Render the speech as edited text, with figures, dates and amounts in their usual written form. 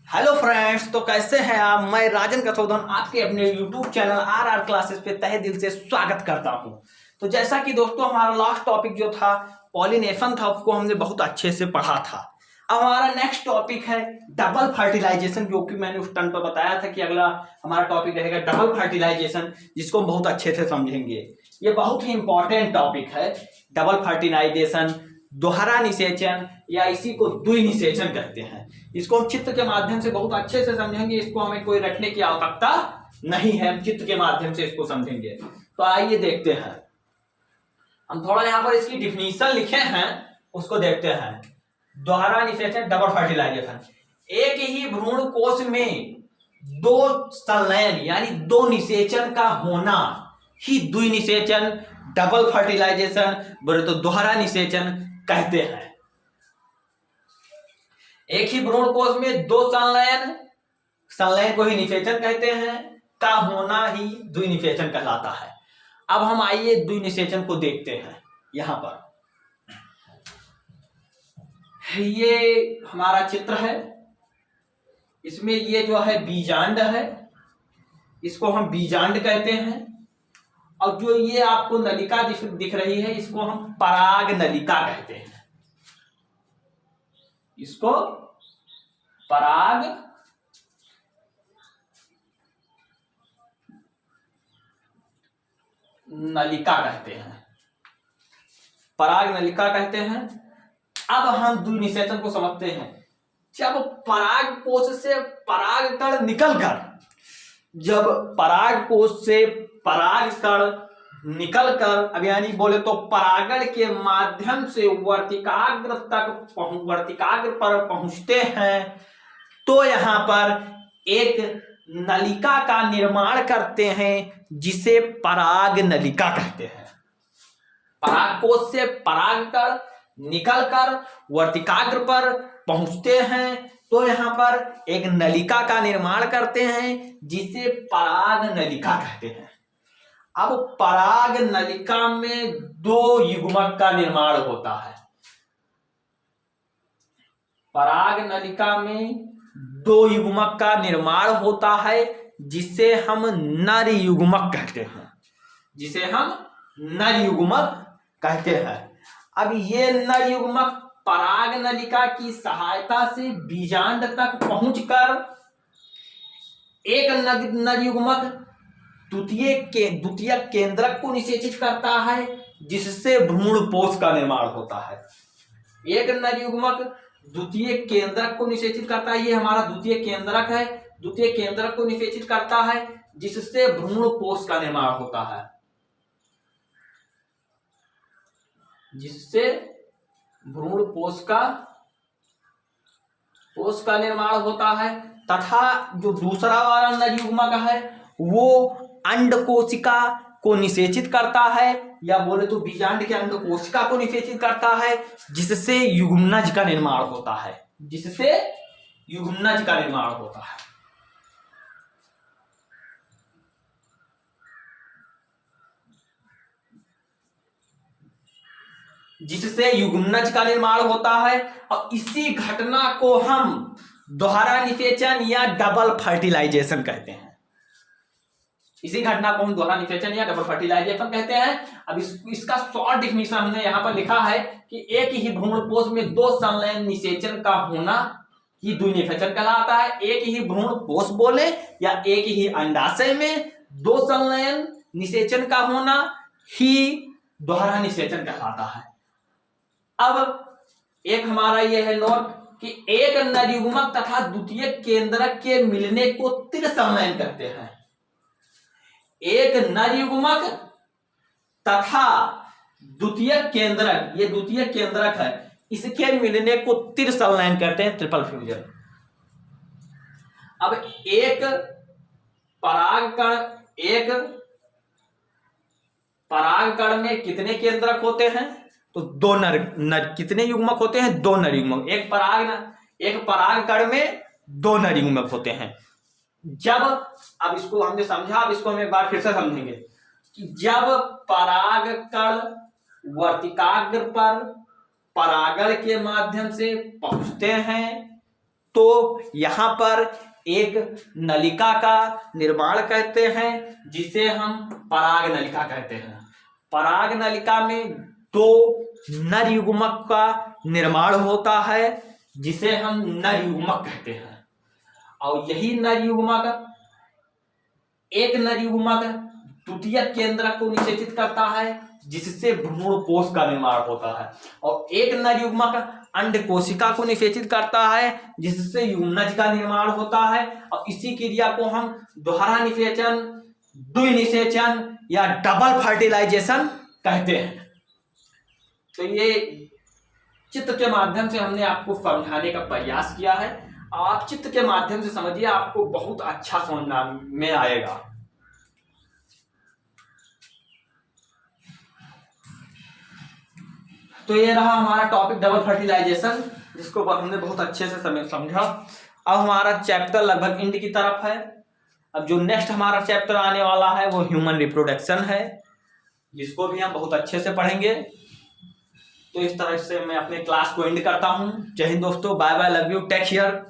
Hello friends, तो कैसे हैं आप। मैं राजन कथौदन आपके अपने यूट्यूब चैनल आर क्लासेस पे तहे दिल से स्वागत करता हूं। तो जैसा कि दोस्तों हमारा लास्ट टॉपिक जो था पॉलिनेशन था, उसको हमने बहुत अच्छे से पढ़ा था। अब हमारा नेक्स्ट टॉपिक है डबल फर्टिलाइजेशन, जो कि मैंने उस टाइम पर बताया था कि अगला हमारा टॉपिक रहेगा डबल फर्टिलाइजेशन, जिसको हम बहुत अच्छे से समझेंगे। ये बहुत ही इंपॉर्टेंट टॉपिक है डबल फर्टिलाइजेशन, दोहरा निषेचन या इसी को द्वि निषेचन कहते हैं। इसको हम चित्र के माध्यम से बहुत अच्छे से समझेंगे। इसको हमें कोई रखने की आवश्यकता नहीं है, हम चित्र के माध्यम से इसको समझेंगे। तो आइए देखते हैं, हम थोड़ा यहाँ पर इसकी डिफिनीशन लिखे हैं, उसको देखते हैं। दोहरा निषेचन डबल फर्टिलाइजेशन, एक ही भ्रूण कोश में दो संलयन यानी दो निषेचन का होना ही द्वि निषेचन, डबल फर्टिलाइजेशन बोले तो दोहरा निषेचन कहते हैं। एक ही भ्रूण कोश में दो संलयन को ही निषेचन कहते हैं, का होना ही द्वि निषेचन कहलाता है। अब हम आइए द्वि निषेचन को देखते हैं। यहां पर ये हमारा चित्र है, इसमें ये जो है बीजांड है, इसको हम बीजांड कहते हैं। और जो ये आपको नलिका दिख रही है, इसको हम पराग नलिका कहते हैं। इसको पराग नलिका कहते हैं, पराग नलिका कहते हैं। अब हम द्वि निषेचन को समझते हैं। जब पराग कोश से पराग कण निकलकर, जब पराग कोश से पराग कण निकलकर, अब यानी बोले तो परागण के माध्यम से वर्तिकाग्र पर पहुंचते हैं, तो यहां पर एक नलिका का निर्माण करते हैं, जिसे पराग नलिका कहते हैं। पराग कोश से पराग कण निकलकर वर्तिकाग्र पर पहुंचते हैं, तो यहां पर एक नलिका का निर्माण करते हैं, जिसे पराग नलिका कहते हैं। अब पराग नलिका में दो युग्मक का निर्माण होता है। पराग नलिका में दो युग्मक का निर्माण होता है, जिसे हम नर युग्मक कहते हैं, जिसे हम नर युग्मक कहते हैं। अब ये नर युग्मक पराग नलिका की सहायता से बीजांड तक पहुंचकर एक नर युग्मक द्वितीय केंद्रक को निषेचित करता है, जिससे भ्रूणपोष का निर्माण होता है। एक नर युग्मक द्वितीय केंद्रक को निषेचित करता है, ये हमारा द्वितीय केंद्रक है, द्वितीय केंद्रक को निषेचित करता है, जिससे भ्रूणपोष का निर्माण होता है, जिससे भ्रूणपोष का निर्माण होता है। तथा जो दूसरा वाला नर युग्मक है, वो अंड कोशिका को निषेचित करता है, या बोले तो बीजांड के अंड कोशिका को निषेचित करता है, जिससे युग्मनज का निर्माण होता है, जिससे युग्मनज का निर्माण होता है। जिससे युग्मनज का निर्माण होता है, और इसी घटना को हम दोहरा निषेचन या डबल फर्टिलाइजेशन कहते हैं। इसी घटना को हम दोहरा निषेचन या डबल फर्टिलाइजेशन कहते हैं। अब इसका शॉर्ट डिफिनीशन हमने यहाँ पर लिखा है कि एक ही भ्रूणपोष में दो संलयन निषेचन का होना ही द्वि निषेचन कहलाता है। एक ही भ्रूणपोष बोले या एक ही अंडाशय में दो संलयन निषेचन का होना ही दोहरा निषेचन कहलाता है। अब एक हमारा यह है नोट कि एक नर युग्मक तथा द्वितीय केंद्रक के मिलने को त्रिसंलयन कहते हैं। एक नर युग्मक तथा द्वितीय केंद्रक, ये द्वितीय केंद्रक है, इसके मिलने को त्रिसंलयन कहते हैं, ट्रिपल फ्यूजन। अब एक पराग कण में कितने केंद्रक होते हैं? तो दो नर कितने युग्मक होते हैं? दो नर युग्मक। एक पराग कण में दो नर युग्मक होते हैं। जब, अब इसको हमने समझा, अब इसको हम एक बार फिर से समझेंगे कि जब पराग कण वर्तिकाग्र पर परागण के माध्यम से पहुंचते हैं, तो यहाँ पर एक नलिका का निर्माण कहते हैं जिसे हम पराग नलिका कहते हैं। पराग नलिका में दो नर युग्मक का निर्माण होता है जिसे हम नर युग्मक कहते हैं। और यही नर युग्मक, एक नर युग्मक द्वितीयक केंद्रक को निषेचित करता है जिससे भ्रूणपोष का निर्माण होता है, और एक नर युग्मक अंड कोशिका को निषेचित करता है जिससे युग्मनज का निर्माण होता है। और इसी क्रिया को हम दोहरा निषेचन, द्विनिषेचन या डबल फर्टिलाइजेशन कहते हैं। तो ये चित्र के माध्यम से हमने आपको समझाने का प्रयास किया है। आप चित्र के माध्यम से समझिए, आपको बहुत अच्छा समझ में आएगा। तो ये रहा हमारा टॉपिक डबल फर्टिलाइजेशन, जिसको हमने बहुत अच्छे से समझा। अब हमारा चैप्टर लगभग एंड की तरफ है। अब जो नेक्स्ट हमारा चैप्टर आने वाला है वो ह्यूमन रिप्रोडक्शन है, जिसको भी हम बहुत अच्छे से पढ़ेंगे। तो इस तरह से मैं अपने क्लास को एंड करता हूँ। जय हिंद दोस्तों, bye bye, love you, take care.